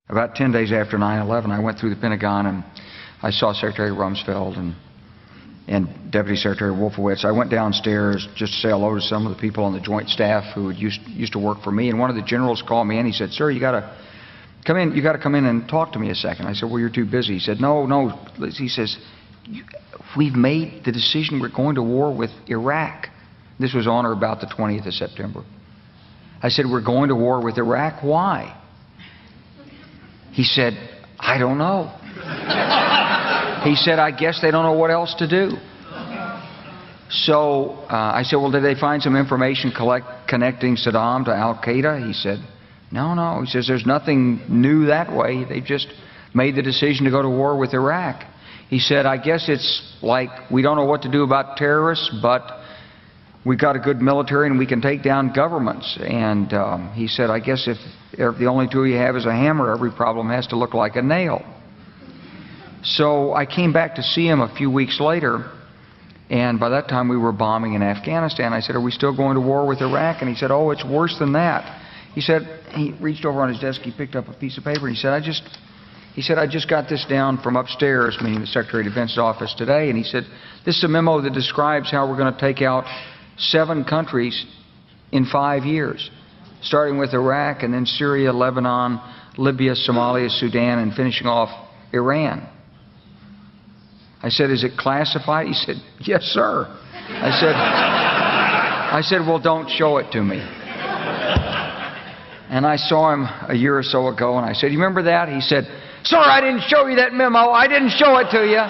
About 10 days after 9/11, I went through the Pentagon and I saw Secretary Rumsfeld and Deputy Secretary Wolfowitz. I went downstairs just to say hello to some of the people on the Joint Staff who used to work for me, and one of the generals called me in. He said, "Sir, you got to come in and talk to me a second." I said, "Well, you're too busy." He said, No. He says, "We've made the decision. We're going to war with Iraq." This was on or about the 20th of September. I said, "We're going to war with Iraq. Why?" He said, "I don't know." He said, "I guess they don't know what else to do." So I said, "Well, did they find some information connecting Saddam to Al-Qaeda?" He said, No. He says, "There's nothing new that way. They just made the decision to go to war with Iraq." He said, "I guess it's like we don't know what to do about terrorists, but we've got a good military and we can take down governments." And he said, "I guess if the only tool you have is a hammer, every problem has to look like a nail." So I came back to see him a few weeks later, and by that time we were bombing in Afghanistan. I said, "Are we still going to war with Iraq?" And he said, "Oh, it's worse than that." He said, he reached over on his desk, he picked up a piece of paper, and he said, I just got this down from upstairs," meaning the Secretary of Defense's office today, and he said, "This is a memo that describes how we're going to take out 7 countries in 5 years, starting with Iraq and then Syria, Lebanon, Libya, Somalia, Sudan, and finishing off Iran." I said, "Is it classified?" He said, "Yes, sir." I said, "Well, don't show it to me." And I saw him a year or so ago, and I said, "You remember that?" He said, "Sir, I didn't show you that memo. I didn't show it to you."